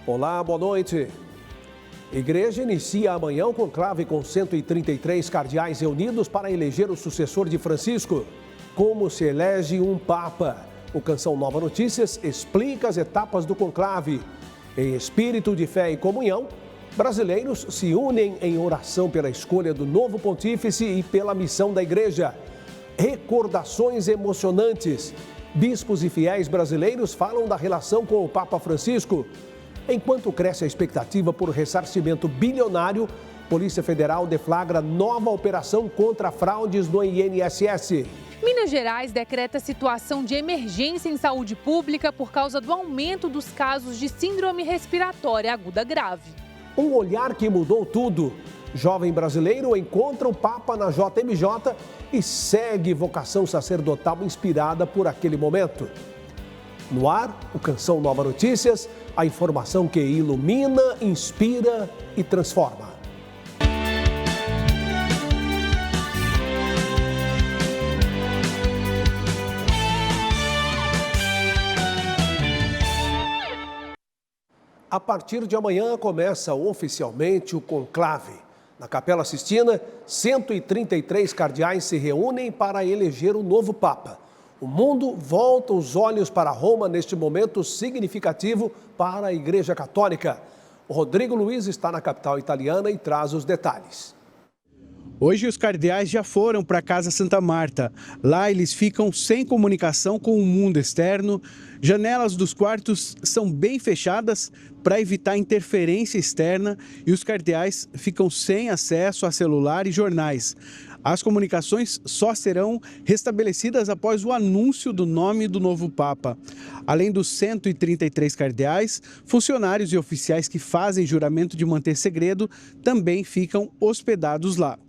Olá, boa noite. Igreja inicia amanhã o conclave com 133 cardeais reunidos para eleger o sucessor de Francisco. Como se elege um papa? O Canção Nova Notícias explica as etapas do conclave. Em espírito de fé e comunhão, brasileiros se unem em oração pela escolha do novo pontífice e pela missão da igreja. Recordações emocionantes. Bispos e fiéis brasileiros falam da relação com o Papa Francisco. Enquanto cresce a expectativa por ressarcimento bilionário, Polícia Federal deflagra nova operação contra fraudes no INSS. Minas Gerais decreta situação de emergência em saúde pública por causa do aumento dos casos de síndrome respiratória aguda grave. Um olhar que mudou tudo. Jovem brasileiro encontra o Papa na JMJ e segue vocação sacerdotal inspirada por aquele momento. No ar, o Canção Nova Notícias, a informação que ilumina, inspira e transforma. A partir de amanhã começa oficialmente o conclave. Na Capela Sistina, 133 cardeais se reúnem para eleger o novo Papa. O mundo volta os olhos para Roma neste momento significativo para a Igreja Católica. O Rodrigo Luiz está na capital italiana e traz os detalhes. Hoje os cardeais já foram para a Casa Santa Marta. Lá eles ficam sem comunicação com o mundo externo. Janelas dos quartos são bem fechadas para evitar interferência externa e os cardeais ficam sem acesso a celular e jornais. As comunicações só serão restabelecidas após o anúncio do nome do novo Papa. Além dos 133 cardeais, funcionários e oficiais que fazem juramento de manter segredo também ficam hospedados lá.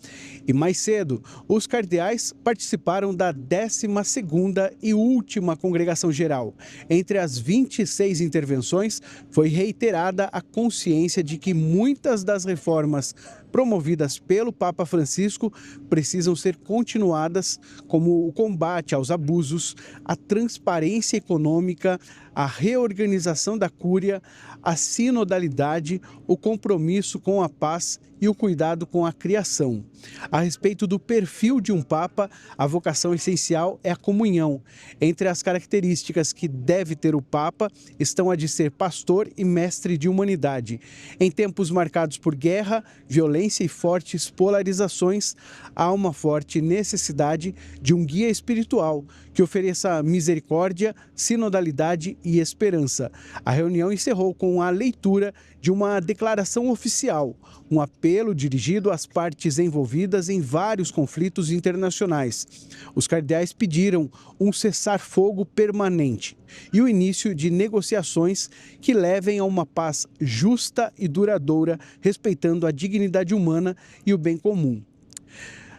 E mais cedo, os cardeais participaram da 12ª e última congregação geral. Entre as 26 intervenções, foi reiterada a consciência de que muitas das reformas promovidas pelo Papa Francisco precisam ser continuadas, como o combate aos abusos, a transparência econômica, a reorganização da cúria, a sinodalidade, o compromisso com a paz e o cuidado com a criação. A respeito do perfil de um Papa, a vocação essencial é a comunhão. Entre as características que deve ter o Papa estão a de ser pastor e mestre de humanidade. Em tempos marcados por guerra, violência e fortes polarizações, há uma forte necessidade de um guia espiritual que ofereça misericórdia, sinodalidade e esperança. A reunião encerrou com a leitura de uma declaração oficial, um apelo dirigido às partes envolvidas em vários conflitos internacionais. Os cardeais pediram um cessar-fogo permanente e o início de negociações que levem a uma paz justa e duradoura, respeitando a dignidade humana e o bem comum.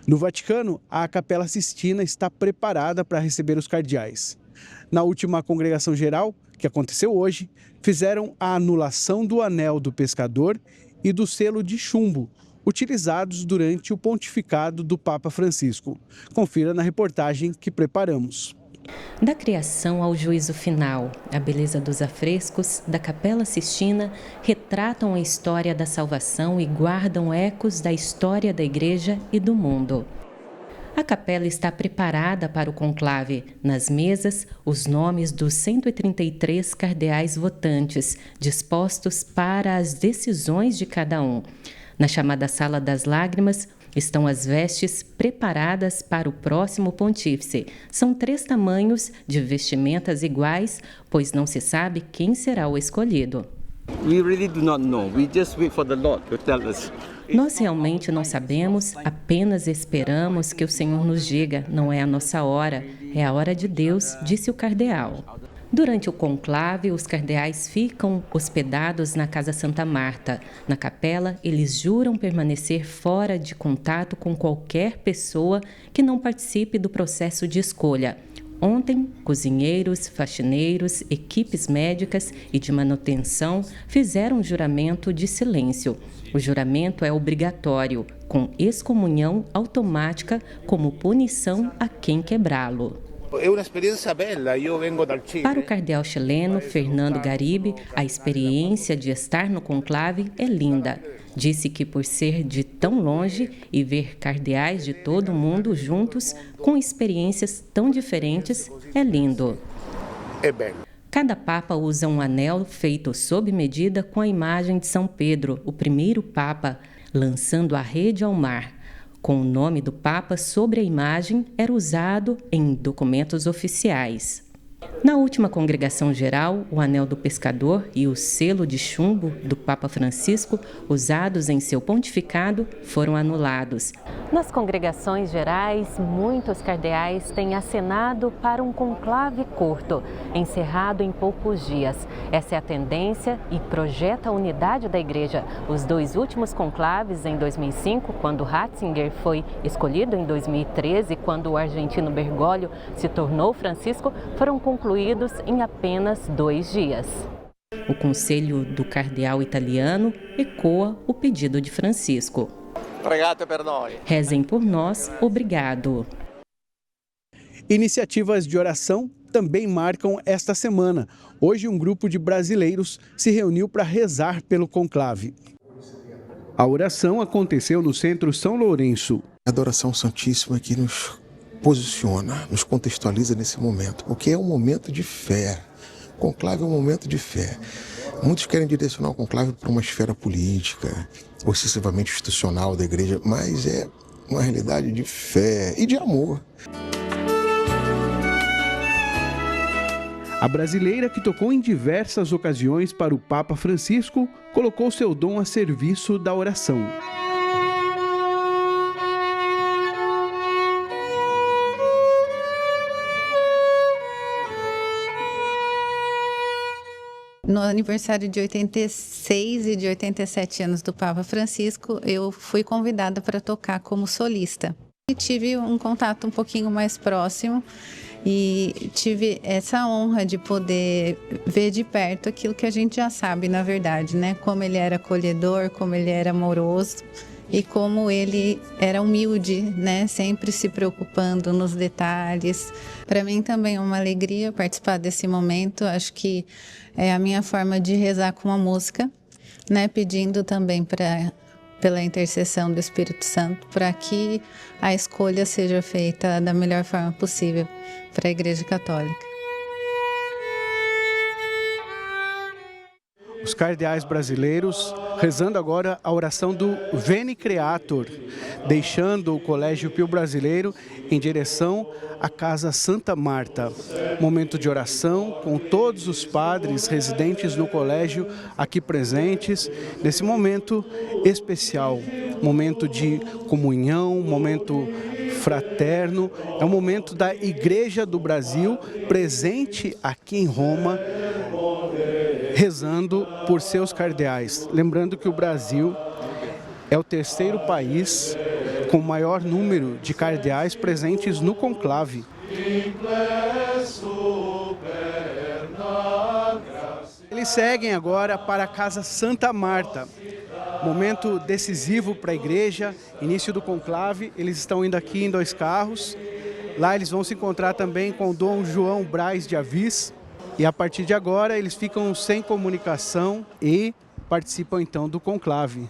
No Vaticano, a Capela Sistina está preparada para receber os cardeais. Na última congregação geral, que aconteceu hoje, fizeram a anulação do anel do pescador e do selo de chumbo, utilizados durante o pontificado do Papa Francisco. Confira na reportagem que preparamos. Da criação ao juízo final, a beleza dos afrescos da Capela Sistina retratam a história da salvação e guardam ecos da história da Igreja e do mundo. A capela está preparada para o conclave. Nas mesas, os nomes dos 133 cardeais votantes, dispostos para as decisões de cada um. Na chamada Sala das Lágrimas, estão as vestes preparadas para o próximo pontífice. São 3 tamanhos de vestimentas iguais, pois não se sabe quem será o escolhido. We really do not know. We just wait for the Lord to tell us. Nós realmente não sabemos, apenas esperamos que o Senhor nos diga. Não é a nossa hora, é a hora de Deus, disse o cardeal. Durante o conclave, os cardeais ficam hospedados na Casa Santa Marta. Na capela, eles juram permanecer fora de contato com qualquer pessoa que não participe do processo de escolha. Ontem, cozinheiros, faxineiros, equipes médicas e de manutenção fizeram um juramento de silêncio. O juramento é obrigatório, com excomunhão automática como punição a quem quebrá-lo. Para o cardeal chileno Fernando Garibe, a experiência de estar no conclave é linda. Disse que por ser de tão longe e ver cardeais de todo o mundo juntos, com experiências tão diferentes, é lindo. Cada papa usa um anel feito sob medida com a imagem de São Pedro, o primeiro papa, lançando a rede ao mar. Com o nome do papa sobre a imagem, era usado em documentos oficiais. Na última congregação geral, o anel do pescador e o selo de chumbo do Papa Francisco, usados em seu pontificado, foram anulados. Nas congregações gerais, muitos cardeais têm acenado para um conclave curto, encerrado em poucos dias. Essa é a tendência e projeta a unidade da Igreja. Os 2 últimos conclaves, em 2005, quando Ratzinger foi escolhido, em 2013, quando o argentino Bergoglio se tornou Francisco, foram concluídos em apenas 2 dias. O conselho do cardeal italiano ecoa o pedido de Francisco. Rezem por nós, obrigado. Iniciativas de oração também marcam esta semana. Hoje, um grupo de brasileiros se reuniu para rezar pelo conclave. A oração aconteceu no Centro São Lourenço. A adoração santíssima que nos posiciona, nos contextualiza nesse momento, porque é um momento de fé. O conclave é um momento de fé. Muitos querem direcionar o conclave para uma esfera política, ou excessivamente institucional da igreja, mas é uma realidade de fé e de amor. A brasileira, que tocou em diversas ocasiões para o Papa Francisco, colocou seu dom a serviço da oração. No aniversário de 86 e de 87 anos do Papa Francisco, eu fui convidada para tocar como solista. E tive um contato um pouquinho mais próximo e tive essa honra de poder ver de perto aquilo que a gente já sabe, na verdade, né? Como ele era acolhedor, como ele era amoroso e como ele era humilde, né? Sempre se preocupando nos detalhes. Para mim também é uma alegria participar desse momento. Acho que é a minha forma de rezar com a música, né? Pedindo também pela intercessão do Espírito Santo, para que a escolha seja feita da melhor forma possível para a Igreja Católica. Os cardeais brasileiros rezando agora a oração do Veni Creator, deixando o Colégio Pio Brasileiro em direção à Casa Santa Marta. Momento de oração com todos os padres residentes no colégio aqui presentes, nesse momento especial, momento de comunhão, momento fraterno, é um momento da Igreja do Brasil presente aqui em Roma, rezando por seus cardeais. Lembrando que o Brasil é o 3º país com o maior número de cardeais presentes no conclave. Eles seguem agora para a Casa Santa Marta. Momento decisivo para a igreja, início do conclave. Eles estão indo aqui em 2 carros. Lá eles vão se encontrar também com o Dom João Braz de Avis. E a partir de agora eles ficam sem comunicação e participam então do conclave.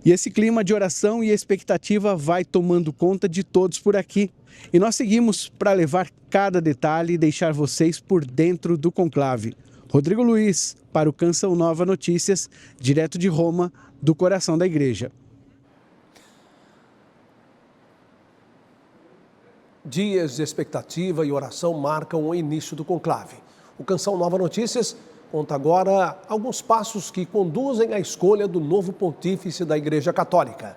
E esse clima de oração e expectativa vai tomando conta de todos por aqui. E nós seguimos para levar cada detalhe e deixar vocês por dentro do conclave. Rodrigo Luiz, para o Canção Nova Notícias, direto de Roma, do coração da igreja. Dias de expectativa e oração marcam o início do conclave. O Canção Nova Notícias conta agora alguns passos que conduzem à escolha do novo pontífice da Igreja Católica.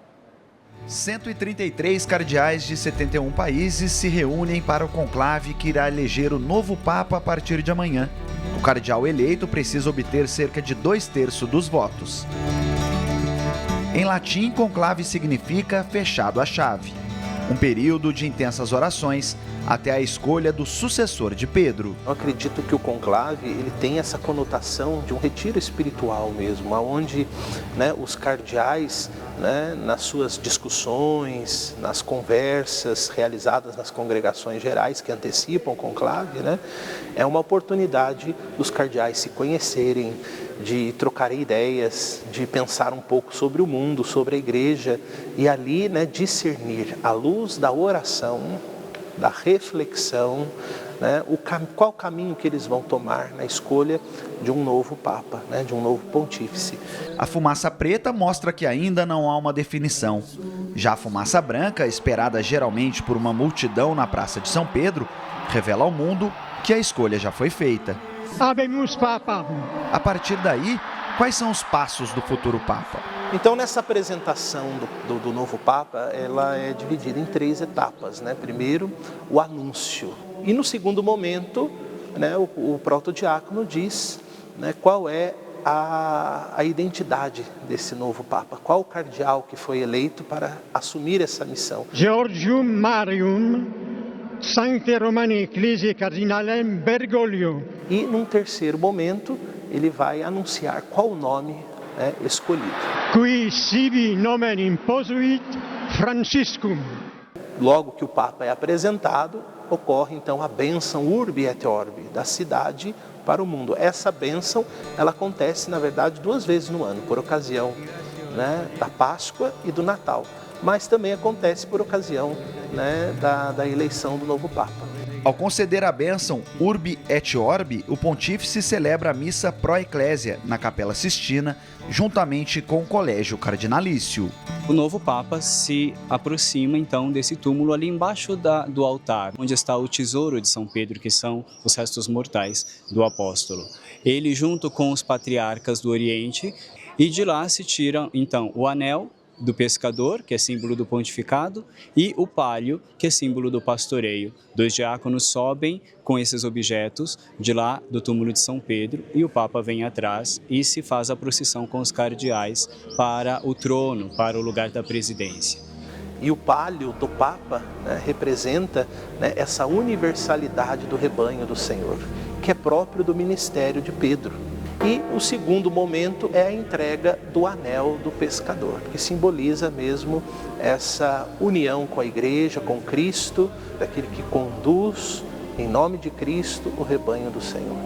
133 cardeais de 71 países se reúnem para o conclave que irá eleger o novo Papa a partir de amanhã. O cardeal eleito precisa obter cerca de 2/3 dos votos. Em latim, conclave significa fechado à chave. Um período de intensas orações até a escolha do sucessor de Pedro. Eu acredito que o conclave ele tem essa conotação de um retiro espiritual mesmo, onde os cardeais, nas suas discussões, nas conversas realizadas nas congregações gerais que antecipam o conclave, é uma oportunidade dos cardeais se conhecerem, de trocarem ideias, de pensar um pouco sobre o mundo, sobre a igreja e ali discernir à luz da oração, da reflexão, qual caminho que eles vão tomar na escolha de um novo Papa, de um novo pontífice. A fumaça preta mostra que ainda não há uma definição. Já a fumaça branca, esperada geralmente por uma multidão na Praça de São Pedro, revela ao mundo que a escolha já foi feita. Habemus Papa. A partir daí, quais são os passos do futuro Papa? Então, nessa apresentação do novo Papa, ela é dividida em 3 etapas. Primeiro, o anúncio. E no segundo momento, o protodiácono diz qual é a identidade desse novo Papa, qual o cardeal que foi eleito para assumir essa missão. Georgium Marium Sancte Romani Ecclesiae Cardinalem Bergoglio. E num terceiro momento, ele vai anunciar qual o nome escolhido. Qui sibi nomen imposuit Franciscum. Logo que o Papa é apresentado, ocorre então a bênção Urbi et Orbi, da cidade para o mundo. Essa bênção, ela acontece na verdade 2 vezes no ano, por ocasião da Páscoa e do Natal. Mas também acontece por ocasião da eleição do novo Papa. Ao conceder a bênção Urbi et Orbi, o pontífice celebra a missa Pro Ecclesia na Capela Sistina, juntamente com o Colégio Cardinalício. O novo Papa se aproxima então desse túmulo ali embaixo do altar, onde está o tesouro de São Pedro, que são os restos mortais do apóstolo. Ele junto com os patriarcas do Oriente, e de lá se tira então o anel do pescador, que é símbolo do pontificado, e o palio, que é símbolo do pastoreio. 2 diáconos sobem com esses objetos de lá do túmulo de São Pedro e o Papa vem atrás e se faz a procissão com os cardeais para o trono, para o lugar da presidência. E o palio do Papa representa essa universalidade do rebanho do Senhor, que é próprio do ministério de Pedro. E o segundo momento é a entrega do anel do pescador, que simboliza mesmo essa união com a igreja, com Cristo, daquele que conduz, em nome de Cristo, o rebanho do Senhor.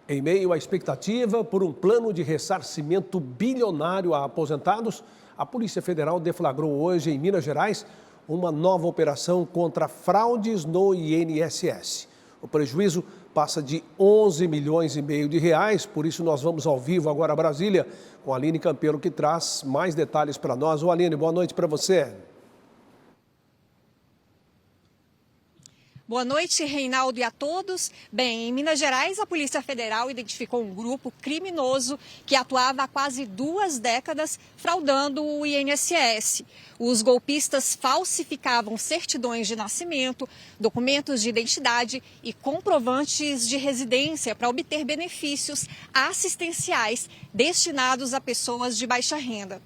Em meio à expectativa por um plano de ressarcimento bilionário a aposentados, a Polícia Federal deflagrou hoje em Minas Gerais uma nova operação contra fraudes no INSS. O prejuízo passa de 11 milhões e meio de reais, por isso nós vamos ao vivo agora a Brasília com a Aline Campelo, que traz mais detalhes para nós. Ô Aline, boa noite para você. Boa noite, Reinaldo, e a todos. Bem, em Minas Gerais, a Polícia Federal identificou um grupo criminoso que atuava há quase 2 décadas fraudando o INSS. Os golpistas falsificavam certidões de nascimento, documentos de identidade e comprovantes de residência para obter benefícios assistenciais destinados a pessoas de baixa renda.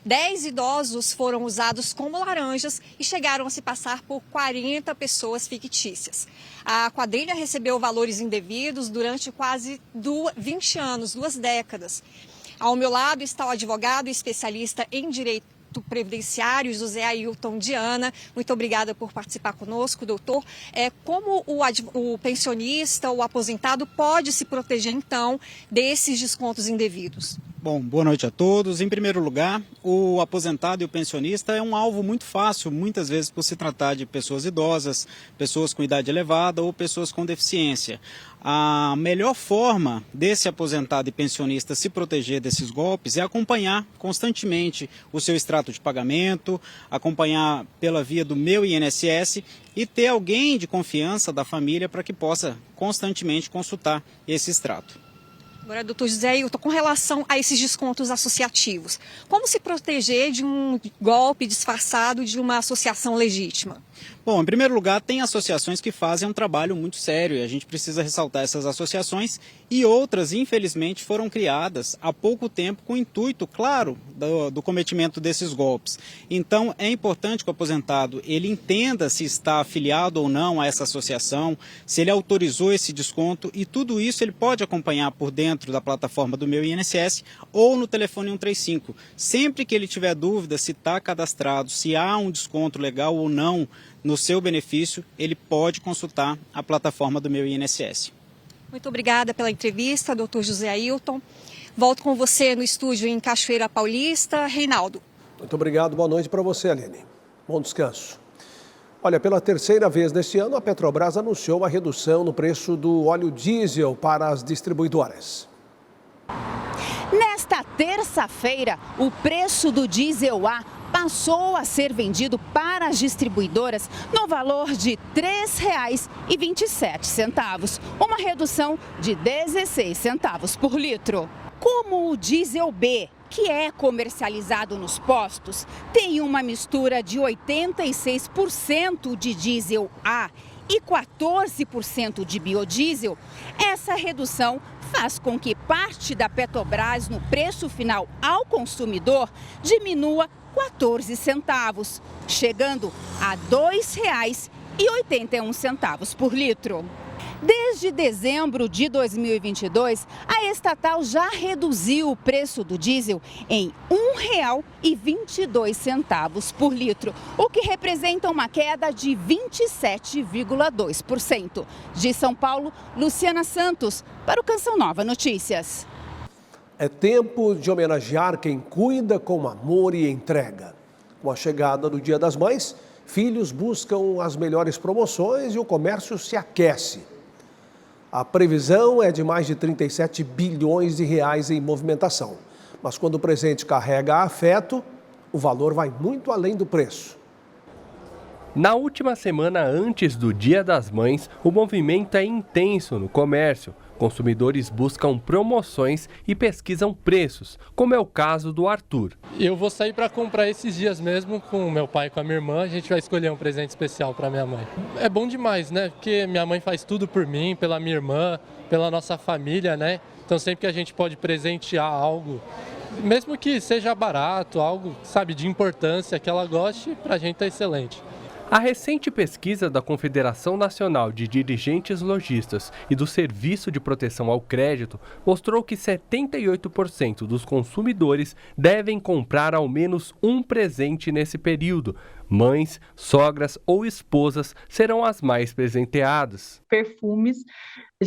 10 idosos foram usados como laranjas e chegaram a se passar por 40 pessoas fictícias. A quadrilha recebeu valores indevidos durante quase 20 anos, 2 décadas. Ao meu lado está o advogado e especialista em direito previdenciário, José Ailton Diana. Muito obrigada por participar conosco, doutor. Como o pensionista, o aposentado, pode se proteger, então, desses descontos indevidos? Bom, boa noite a todos. Em primeiro lugar, o aposentado e o pensionista é um alvo muito fácil, muitas vezes por se tratar de pessoas idosas, pessoas com idade elevada ou pessoas com deficiência. A melhor forma desse aposentado e pensionista se proteger desses golpes é acompanhar constantemente o seu extrato de pagamento, acompanhar pela via do Meu INSS e ter alguém de confiança da família para que possa constantemente consultar esse extrato. Agora, doutor José, eu estou com relação a esses descontos associativos. Como se proteger de um golpe disfarçado de uma associação legítima? Bom, em primeiro lugar, tem associações que fazem um trabalho muito sério e a gente precisa ressaltar essas associações, e outras, infelizmente, foram criadas há pouco tempo com o intuito, claro, do cometimento desses golpes. Então, é importante que o aposentado ele entenda se está afiliado ou não a essa associação, se ele autorizou esse desconto, e tudo isso ele pode acompanhar por dentro da plataforma do Meu INSS ou no telefone 135. Sempre que ele tiver dúvida se está cadastrado, se há um desconto legal ou não no seu benefício, ele pode consultar a plataforma do Meu INSS. Muito obrigada pela entrevista, doutor José Ailton. Volto com você no estúdio em Cachoeira Paulista. Reinaldo. Muito obrigado, boa noite para você, Aline. Bom descanso. Olha, pela terceira vez neste ano, a Petrobras anunciou a redução no preço do óleo diesel para as distribuidoras. Nesta terça-feira, o preço do diesel A passou a ser vendido para as distribuidoras no valor de R$ 3,27, uma redução de 16 centavos por litro. Como o diesel B, que é comercializado nos postos, tem uma mistura de 86% de diesel A e 14% de biodiesel, essa redução faz com que parte da Petrobras no preço final ao consumidor diminua 14 centavos, chegando a R$ 2,81 por litro. Desde dezembro de 2022, a estatal já reduziu o preço do diesel em R$ 1,22 por litro, o que representa uma queda de 27,2%. De São Paulo, Luciana Santos, para o Canção Nova Notícias. É tempo de homenagear quem cuida com amor e entrega. Com a chegada do Dia das Mães, filhos buscam as melhores promoções e o comércio se aquece. A previsão é de mais de 37 bilhões de reais em movimentação. Mas quando o presente carrega afeto, o valor vai muito além do preço. Na última semana antes do Dia das Mães, o movimento é intenso no comércio. Consumidores buscam promoções e pesquisam preços, como é o caso do Arthur. Eu vou sair para comprar esses dias mesmo com meu pai e com a minha irmã. A gente vai escolher um presente especial para minha mãe. É bom demais, né? Porque minha mãe faz tudo por mim, pela minha irmã, pela nossa família, né? Então sempre que a gente pode presentear algo, mesmo que seja barato, algo, sabe, de importância que ela goste, para a gente tá excelente. A recente pesquisa da Confederação Nacional de Dirigentes Lojistas e do Serviço de Proteção ao Crédito mostrou que 78% dos consumidores devem comprar ao menos um presente nesse período. Mães, sogras ou esposas serão as mais presenteadas. Perfumes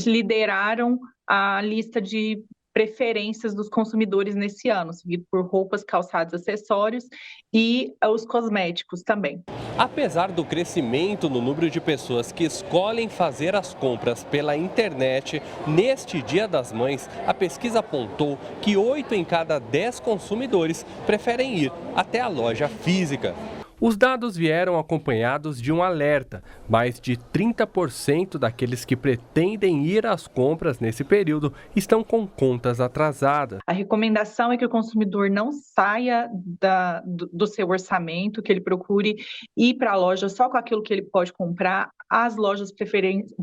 lideraram a lista de preferências dos consumidores nesse ano, seguido por roupas, calçados, acessórios e os cosméticos também. Apesar do crescimento no número de pessoas que escolhem fazer as compras pela internet, neste Dia das Mães, a pesquisa apontou que 8 em cada 10 consumidores preferem ir até a loja física. Os dados vieram acompanhados de um alerta. Mais de 30% daqueles que pretendem ir às compras nesse período estão com contas atrasadas. A recomendação é que o consumidor não saia do seu orçamento, que ele procure ir para a loja só com aquilo que ele pode comprar. As lojas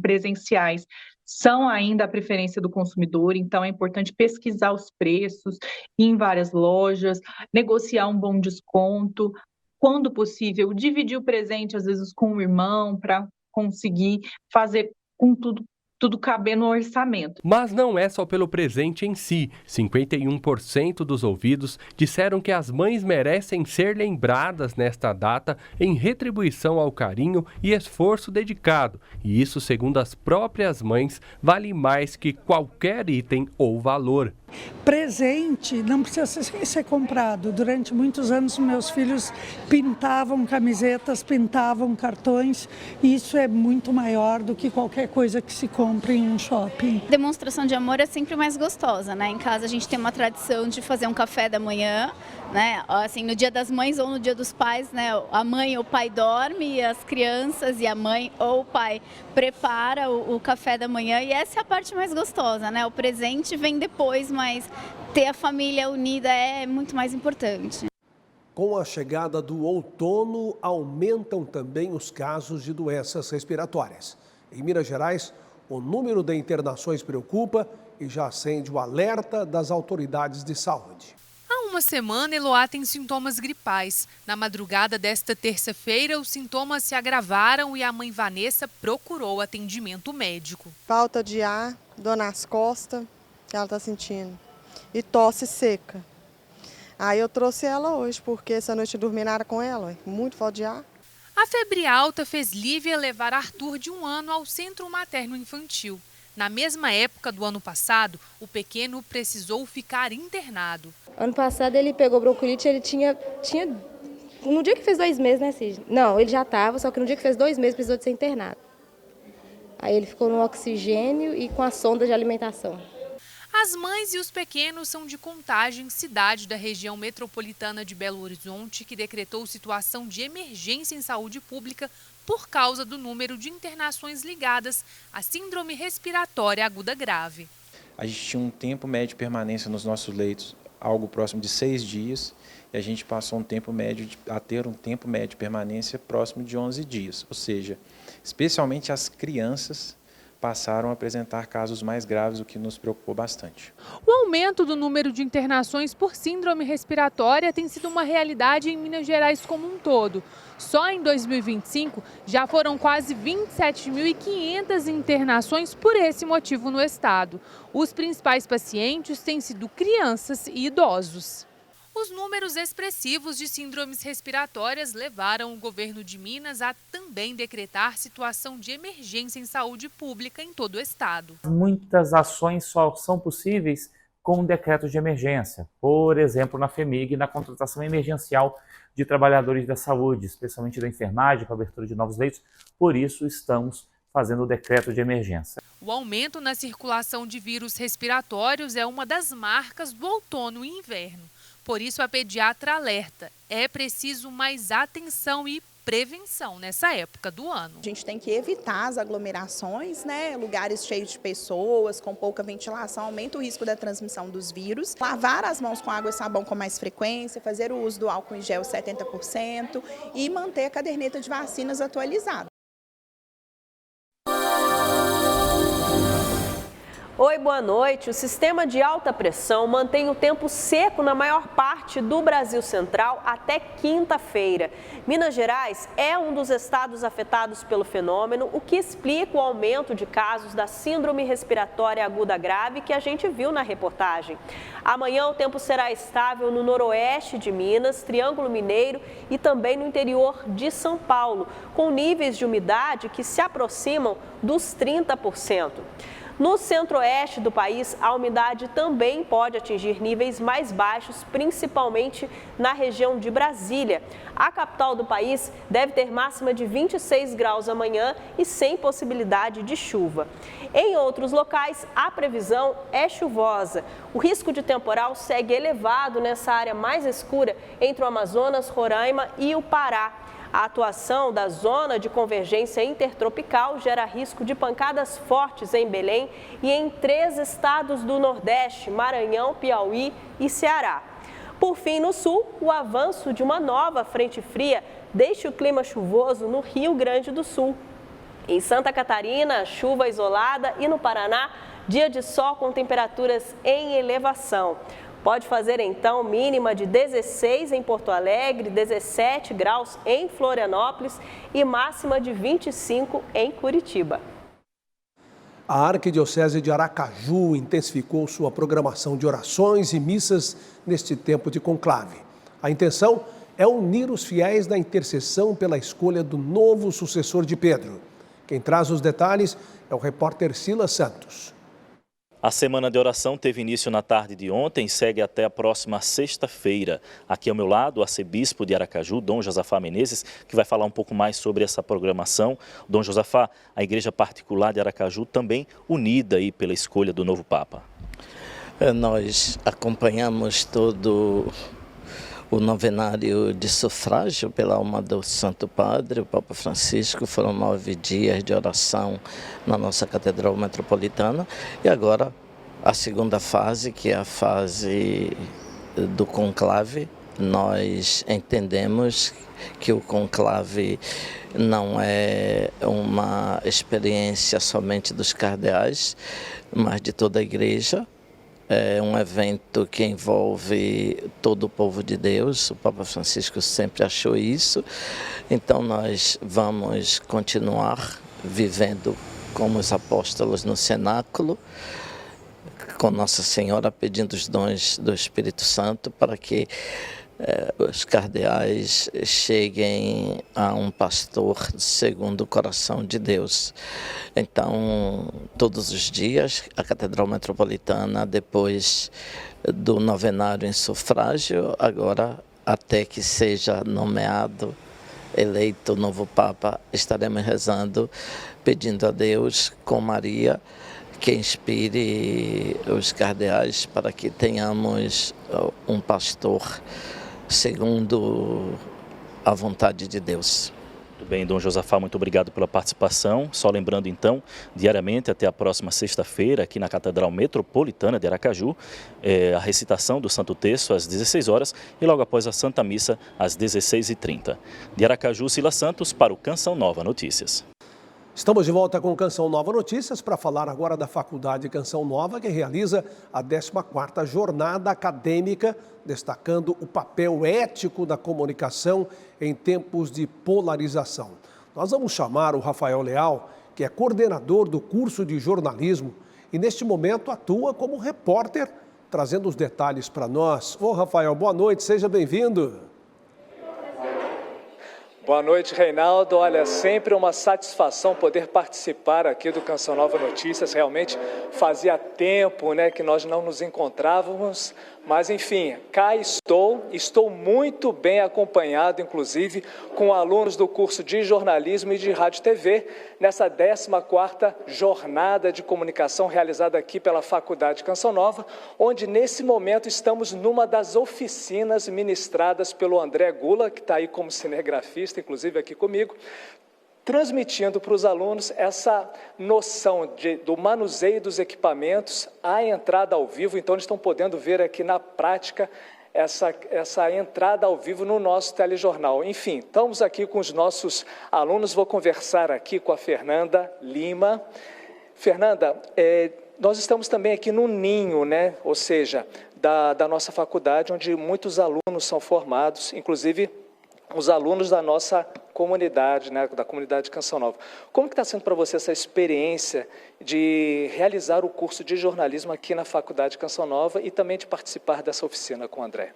presenciais são ainda a preferência do consumidor, então é importante pesquisar os preços em várias lojas, negociar um bom desconto. Quando possível, dividir o presente, às vezes, com o irmão, para conseguir fazer com tudo caber no orçamento. Mas não é só pelo presente em si. 51% dos ouvidos disseram que as mães merecem ser lembradas nesta data em retribuição ao carinho e esforço dedicado. E isso, segundo as próprias mães, vale mais que qualquer item ou valor. Presente não precisa ser comprado. Durante muitos anos, meus filhos pintavam camisetas, pintavam cartões. E isso é muito maior do que qualquer coisa que se compre em um shopping. Demonstração de amor é sempre mais gostosa, né? Em casa a gente tem uma tradição de fazer um café da manhã, né? Assim, no Dia das Mães ou no Dia dos Pais, né? A mãe ou o pai dorme, as crianças e a mãe ou o pai prepara o café da manhã e essa é a parte mais gostosa, né? O presente vem depois, mas ter a família unida é muito mais importante. Com a chegada do outono, aumentam também os casos de doenças respiratórias. Em Minas Gerais, o número de internações preocupa e já acende o alerta das autoridades de saúde. Há uma semana, Eloá tem sintomas gripais. Na madrugada desta terça-feira, os sintomas se agravaram e a mãe Vanessa procurou atendimento médico. Falta de ar, dor nas costas, que ela está sentindo, e tosse seca. Aí eu trouxe ela hoje, porque essa noite eu dormi nada com ela, muito falta de ar. A febre alta fez Lívia levar Arthur, de 1 ano, ao centro materno-infantil. Na mesma época do ano passado, o pequeno precisou ficar internado. Ano passado ele pegou bronquite, ele tinha no dia que fez 2 meses, né, Cid? Não, ele já estava, só que no dia que fez 2 meses precisou de ser internado. Aí ele ficou no oxigênio e com a sonda de alimentação. As mães e os pequenos são de Contagem, cidade da região metropolitana de Belo Horizonte, que decretou situação de emergência em saúde pública por causa do número de internações ligadas à síndrome respiratória aguda grave. A gente tinha um tempo médio de permanência nos nossos leitos, algo próximo de 6 dias, e a gente passou a ter um tempo médio de permanência próximo de 11 dias. Ou seja, especialmente as crianças passaram a apresentar casos mais graves, o que nos preocupou bastante. O aumento do número de internações por síndrome respiratória tem sido uma realidade em Minas Gerais como um todo. Só em 2025 já foram quase 27.500 internações por esse motivo no estado. Os principais pacientes têm sido crianças e idosos. Os números expressivos de síndromes respiratórias levaram o governo de Minas a também decretar situação de emergência em saúde pública em todo o estado. Muitas ações só são possíveis com um decreto de emergência. Por exemplo, na FEMIG, na contratação emergencial de trabalhadores da saúde, especialmente da enfermagem, para abertura de novos leitos. Por isso, estamos fazendo o decreto de emergência. O aumento na circulação de vírus respiratórios é uma das marcas do outono e inverno. Por isso, a pediatra alerta, é preciso mais atenção e prevenção nessa época do ano. A gente tem que evitar as aglomerações, né? Lugares cheios de pessoas, com pouca ventilação, aumenta o risco da transmissão dos vírus. Lavar as mãos com água e sabão com mais frequência, fazer o uso do álcool em gel 70% e manter a caderneta de vacinas atualizada. Oi, boa noite. O sistema de alta pressão mantém o tempo seco na maior parte do Brasil Central até quinta-feira. Minas Gerais é um dos estados afetados pelo fenômeno, o que explica o aumento de casos da síndrome respiratória aguda grave que a gente viu na reportagem. Amanhã o tempo será estável no noroeste de Minas, Triângulo Mineiro e também no interior de São Paulo, com níveis de umidade que se aproximam dos 30%. No centro-oeste do país, a umidade também pode atingir níveis mais baixos, principalmente na região de Brasília. A capital do país deve ter máxima de 26 graus amanhã e sem possibilidade de chuva. Em outros locais, a previsão é chuvosa. O risco de temporal segue elevado nessa área mais escura entre o Amazonas, Roraima e o Pará. A atuação da zona de convergência intertropical gera risco de pancadas fortes em Belém e em 3 estados do Nordeste, Maranhão, Piauí e Ceará. Por fim, no sul, o avanço de uma nova frente fria deixa o clima chuvoso no Rio Grande do Sul. Em Santa Catarina, chuva isolada e no Paraná, dia de sol com temperaturas em elevação. Pode fazer, então, mínima de 16 em Porto Alegre, 17 graus em Florianópolis e máxima de 25 em Curitiba. A Arquidiocese de Aracaju intensificou sua programação de orações e missas neste tempo de conclave. A intenção é unir os fiéis na intercessão pela escolha do novo sucessor de Pedro. Quem traz os detalhes é o repórter Silas Santos. A semana de oração teve início na tarde de ontem e segue até a próxima sexta-feira. Aqui ao meu lado, o arcebispo de Aracaju, Dom Josafá Menezes, que vai falar um pouco mais sobre essa programação. Dom Josafá, a igreja particular de Aracaju também unida aí pela escolha do novo Papa. Nós acompanhamos todo o novenário de sufrágio pela alma do Santo Padre, o Papa Francisco. Foram 9 dias de oração na nossa Catedral Metropolitana e agora a segunda fase, que é a fase do conclave, nós entendemos que o conclave não é uma experiência somente dos cardeais, mas de toda a igreja. É um evento que envolve todo o povo de Deus, o Papa Francisco sempre achou isso. Então nós vamos continuar vivendo como os apóstolos no cenáculo, com Nossa Senhora pedindo os dons do Espírito Santo para que os cardeais cheguem a um pastor segundo o coração de Deus. Então, todos os dias, a Catedral Metropolitana, depois do novenário em sufrágio, agora até que seja nomeado, eleito o novo Papa, estaremos rezando, pedindo a Deus com Maria que inspire os cardeais para que tenhamos um pastor segundo a vontade de Deus. Muito bem, Dom Josafá, muito obrigado pela participação. Só lembrando então, diariamente até a próxima sexta-feira, aqui na Catedral Metropolitana de Aracaju, a recitação do Santo Terço às 16 horas e logo após a Santa Missa às 16h30. De Aracaju, Silas Santos para o Canção Nova Notícias. Estamos de volta com Canção Nova Notícias para falar agora da Faculdade Canção Nova, que realiza a 14ª Jornada Acadêmica, destacando o papel ético da comunicação em tempos de polarização. Nós vamos chamar o Rafael Leal, que é coordenador do curso de jornalismo e neste momento atua como repórter, trazendo os detalhes para nós. Ô Rafael, boa noite, seja bem-vindo. Boa noite, Reinaldo. Olha, sempre uma satisfação poder participar aqui do Canção Nova Notícias. Realmente fazia tempo, que nós não nos encontrávamos, mas enfim, cá estou muito bem acompanhado, inclusive com alunos do curso de jornalismo e de rádio e TV, nessa 14ª Jornada de Comunicação realizada aqui pela Faculdade Canção Nova, onde nesse momento estamos numa das oficinas ministradas pelo André Gula, que está aí como cinegrafista, inclusive aqui comigo, transmitindo para os alunos essa noção do manuseio dos equipamentos, a entrada ao vivo. Então, eles estão podendo ver aqui na prática essa entrada ao vivo no nosso telejornal. Enfim, estamos aqui com os nossos alunos. Vou conversar aqui com a Fernanda Lima. Fernanda, nós estamos também aqui no ninho, ou seja, da nossa faculdade, onde muitos alunos são formados, inclusive os alunos da nossa comunidade, da comunidade Canção Nova. Como que está sendo para você essa experiência de realizar o curso de jornalismo aqui na Faculdade Canção Nova e também de participar dessa oficina com o André?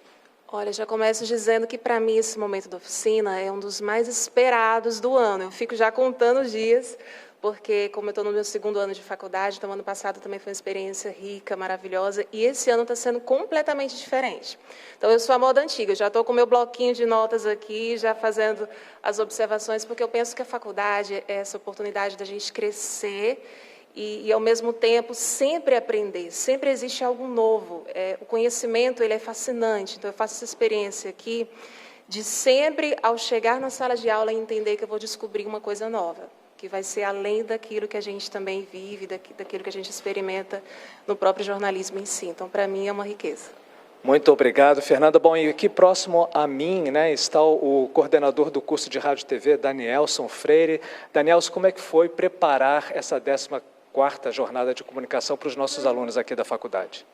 Olha, já começo dizendo que para mim esse momento da oficina é um dos mais esperados do ano. Eu fico já contando os dias, porque como eu estou no meu 2º ano de faculdade, então ano passado também foi uma experiência rica, maravilhosa, e esse ano está sendo completamente diferente. Então eu sou a moda antiga, já estou com o meu bloquinho de notas aqui, já fazendo as observações, porque eu penso que a faculdade é essa oportunidade da gente crescer e ao mesmo tempo, sempre aprender, sempre existe algo novo. O conhecimento ele é fascinante, então eu faço essa experiência aqui de sempre, ao chegar na sala de aula, entender que eu vou descobrir uma coisa nova, que vai ser além daquilo que a gente também vive, daquilo que a gente experimenta no próprio jornalismo em si. Então, para mim, é uma riqueza. Muito obrigado, Fernanda. Bom, e aqui próximo a mim, está o coordenador do curso de Rádio e TV, Danielson Freire. Danielson, como é que foi preparar essa 14ª Jornada de Comunicação para os nossos alunos aqui da faculdade?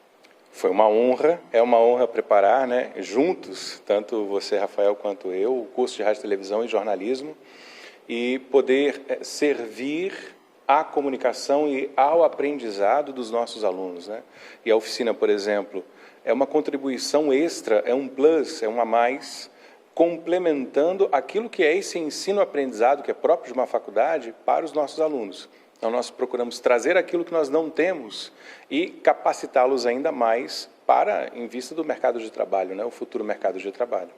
Foi uma honra, é uma honra preparar, juntos, tanto você, Rafael, quanto eu, o curso de Rádio, Televisão e Jornalismo, e poder servir à comunicação e ao aprendizado dos nossos alunos. E a oficina, por exemplo, é uma contribuição extra, é um plus, é um a mais, complementando aquilo que é esse ensino-aprendizado que é próprio de uma faculdade para os nossos alunos. Então, nós procuramos trazer aquilo que nós não temos e capacitá-los ainda mais em vista do mercado de trabalho, o futuro mercado de trabalho.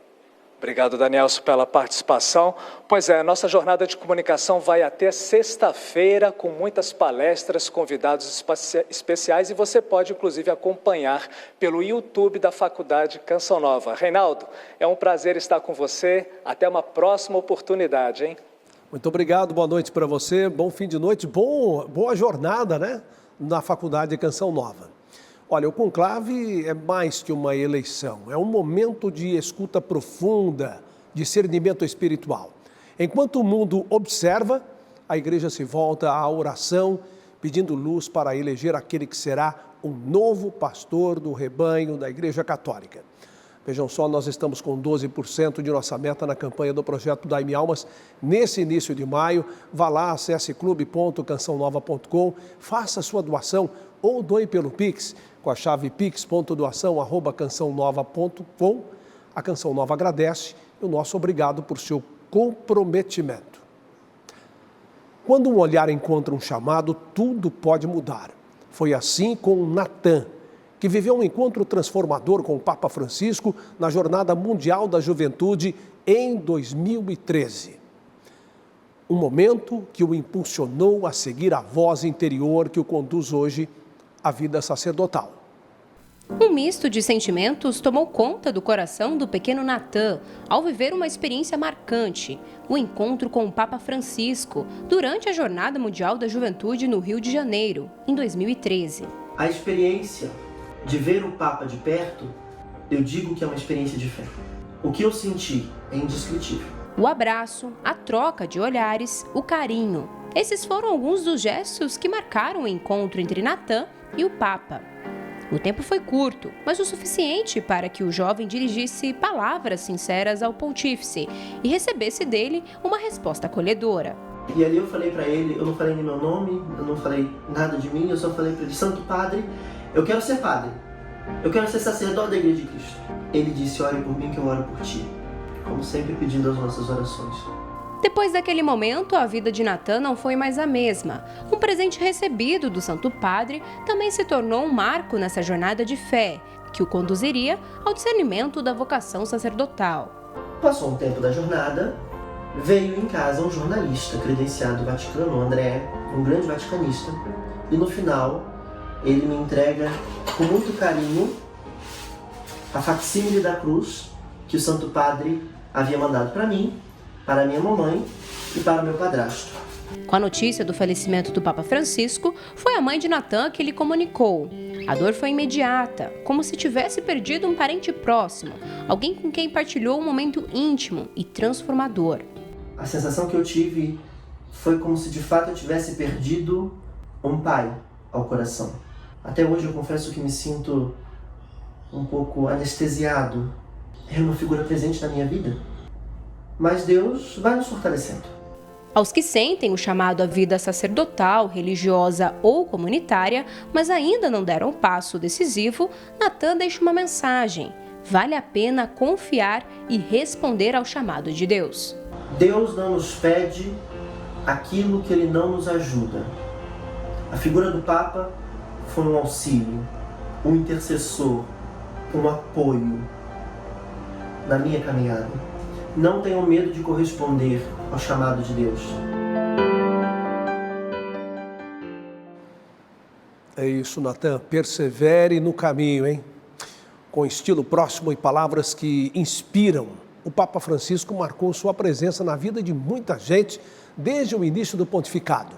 Obrigado, Danielson, pela participação. Pois é, a nossa jornada de comunicação vai até sexta-feira com muitas palestras, convidados especiais e você pode, inclusive, acompanhar pelo YouTube da Faculdade Canção Nova. Reinaldo, é um prazer estar com você. Até uma próxima oportunidade, hein? Muito obrigado, boa noite para você, bom fim de noite, boa jornada, na Faculdade Canção Nova. Olha, o conclave é mais que uma eleição, é um momento de escuta profunda, discernimento espiritual. Enquanto o mundo observa, a igreja se volta à oração, pedindo luz para eleger aquele que será o novo pastor do rebanho da Igreja Católica. Vejam só, nós estamos com 12% de nossa meta na campanha do projeto Dai-me Almas nesse início de maio. Vá lá, acesse clube.cançãonova.com, faça sua doação ou doe pelo Pix com a chave pix.doação@cançãonova.com. A Canção Nova agradece e o nosso obrigado por seu comprometimento. Quando um olhar encontra um chamado, tudo pode mudar. Foi assim com Natan, que viveu um encontro transformador com o Papa Francisco na Jornada Mundial da Juventude em 2013. Um momento que o impulsionou a seguir a voz interior que o conduz hoje à vida sacerdotal. Um misto de sentimentos tomou conta do coração do pequeno Natan ao viver uma experiência marcante, o encontro com o Papa Francisco, durante a Jornada Mundial da Juventude no Rio de Janeiro, em 2013. A experiência de ver o Papa de perto, eu digo que é uma experiência de fé. O que eu senti é indescritível. O abraço, a troca de olhares, o carinho. Esses foram alguns dos gestos que marcaram o encontro entre Natan e o Papa. O tempo foi curto, mas o suficiente para que o jovem dirigisse palavras sinceras ao pontífice e recebesse dele uma resposta acolhedora. E ali eu falei para ele, eu não falei nem meu nome, eu não falei nada de mim, eu só falei para ele: Santo Padre, eu quero ser padre, eu quero ser sacerdote da Igreja de Cristo. Ele disse: ore por mim que eu oro por ti, como sempre pedindo as nossas orações. Depois daquele momento, a vida de Natan não foi mais a mesma. Um presente recebido do Santo Padre também se tornou um marco nessa jornada de fé, que o conduziria ao discernimento da vocação sacerdotal. Passou um tempo da jornada, veio em casa um jornalista credenciado do Vaticano, o André, um grande vaticanista, e no final ele me entrega com muito carinho a facsímile da cruz que o Santo Padre havia mandado para mim, para minha mamãe e para o meu padrasto. Com a notícia do falecimento do Papa Francisco, foi a mãe de Natan que lhe comunicou. A dor foi imediata, como se tivesse perdido um parente próximo, alguém com quem partilhou um momento íntimo e transformador. A sensação que eu tive foi como se de fato eu tivesse perdido um pai ao coração. Até hoje eu confesso que me sinto um pouco anestesiado. É uma figura presente na minha vida. Mas Deus vai nos fortalecendo. Aos que sentem o chamado à vida sacerdotal, religiosa ou comunitária, mas ainda não deram o passo decisivo, Natan deixa uma mensagem. Vale a pena confiar e responder ao chamado de Deus. Deus não nos pede aquilo que Ele não nos ajuda. A figura do Papa foi um auxílio, um intercessor, um apoio na minha caminhada. Não tenham medo de corresponder ao chamado de Deus. É isso, Natan. Persevere no caminho, hein? Com estilo próximo e palavras que inspiram. O Papa Francisco marcou sua presença na vida de muita gente desde o início do pontificado.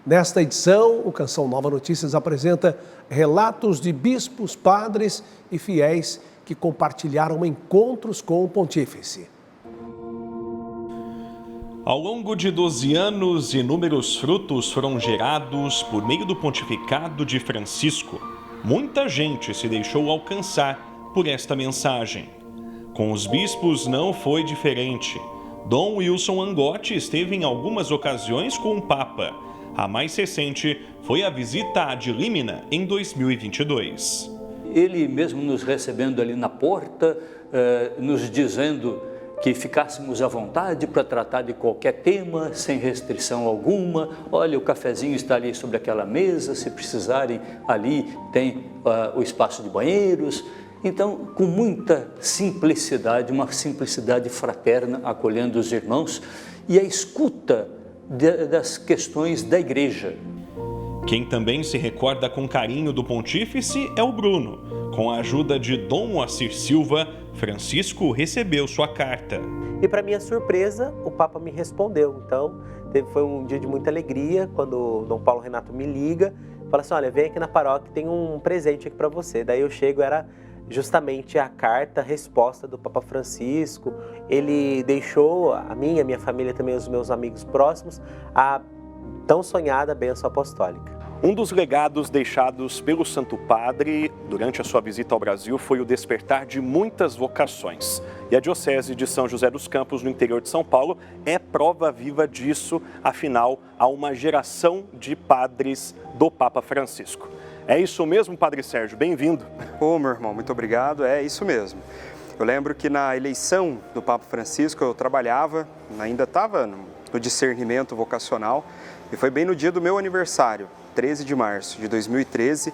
Nesta edição, o Canção Nova Notícias apresenta relatos de bispos, padres e fiéis que compartilharam encontros com o pontífice. Ao longo de 12 anos, inúmeros frutos foram gerados por meio do pontificado de Francisco. Muita gente se deixou alcançar por esta mensagem. Com os bispos não foi diferente. Dom Wilson Angotti esteve em algumas ocasiões com o Papa. A mais recente foi a visita a Adlímina em 2022. Ele mesmo nos recebendo ali na porta, nos dizendo que ficássemos à vontade para tratar de qualquer tema, sem restrição alguma. Olha, o cafezinho está ali sobre aquela mesa, se precisarem, ali tem o espaço de banheiros. Então, com muita simplicidade, uma simplicidade fraterna, acolhendo os irmãos e a escuta das questões da igreja. Quem também se recorda com carinho do pontífice é o Bruno. Com a ajuda de Dom Moacir Silva, Francisco recebeu sua carta. E para minha surpresa, o Papa me respondeu. Então, foi um dia de muita alegria quando o Dom Paulo Renato me liga, fala assim, olha, vem aqui na paróquia, tem um presente aqui para você. Daí eu chego, era justamente a carta, a resposta do Papa Francisco. Ele deixou a minha família, também os meus amigos próximos, a tão sonhada bênção apostólica. Um dos legados deixados pelo Santo Padre durante a sua visita ao Brasil foi o despertar de muitas vocações. E a Diocese de São José dos Campos, no interior de São Paulo, é prova viva disso. Afinal, há uma geração de padres do Papa Francisco. É isso mesmo, Padre Sérgio? Bem-vindo. Ô, meu irmão, muito obrigado. É isso mesmo. Eu lembro que na eleição do Papa Francisco eu trabalhava, ainda estava no discernimento vocacional, e foi bem no dia do meu aniversário, 13 de março de 2013,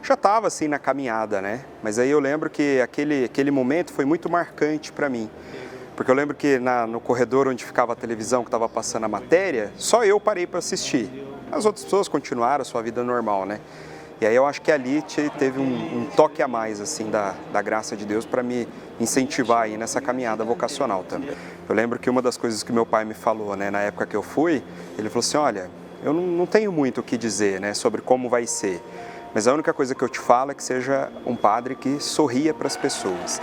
já estava assim na caminhada, né? Mas aí eu lembro que aquele momento foi muito marcante para mim, porque eu lembro que no corredor onde ficava a televisão que estava passando a matéria, só eu parei para assistir. As outras pessoas continuaram a sua vida normal, né? E aí eu acho que ali teve um toque a mais, assim, da graça de Deus para me incentivar aí nessa caminhada vocacional também. Eu lembro que uma das coisas que meu pai me falou, né, na época que eu fui, ele falou assim, olha, eu não tenho muito o que dizer, né, sobre como vai ser, mas a única coisa que eu te falo é que seja um padre que sorria para as pessoas.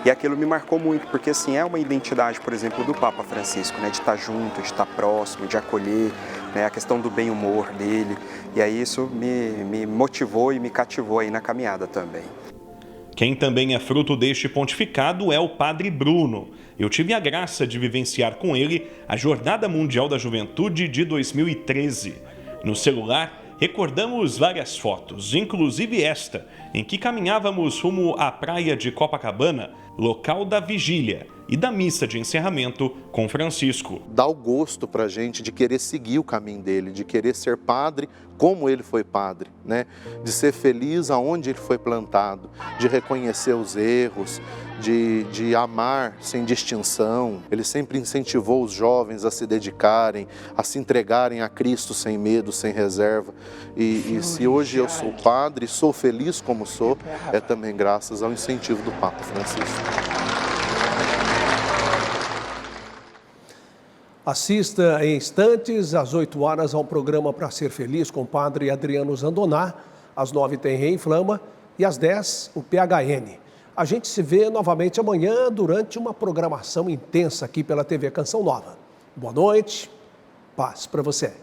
E aquilo me marcou muito, porque assim, é uma identidade, por exemplo, do Papa Francisco, né, de estar junto, de estar próximo, de acolher, né, a questão do bem humor dele. E aí isso me motivou e me cativou aí na caminhada também. Quem também é fruto deste pontificado é o Padre Bruno. Eu tive a graça de vivenciar com ele a Jornada Mundial da Juventude de 2013. No celular, recordamos várias fotos, inclusive esta, em que caminhávamos rumo à praia de Copacabana, local da vigília e da missa de encerramento com Francisco. Dá o gosto para a gente de querer seguir o caminho dele, de querer ser padre como ele foi padre, né? De ser feliz aonde ele foi plantado, de reconhecer os erros, de amar sem distinção. Ele sempre incentivou os jovens a se dedicarem, a se entregarem a Cristo sem medo, sem reserva. E se hoje eu sou padre, sou feliz como sou, é também graças ao incentivo do Papa Francisco. Assista em instantes, às 8 horas, ao programa Pra Ser Feliz com o Padre Adriano Zandoná. Às 9 tem Reinflama e às 10 o PHN. A gente se vê novamente amanhã durante uma programação intensa aqui pela TV Canção Nova. Boa noite, paz para você.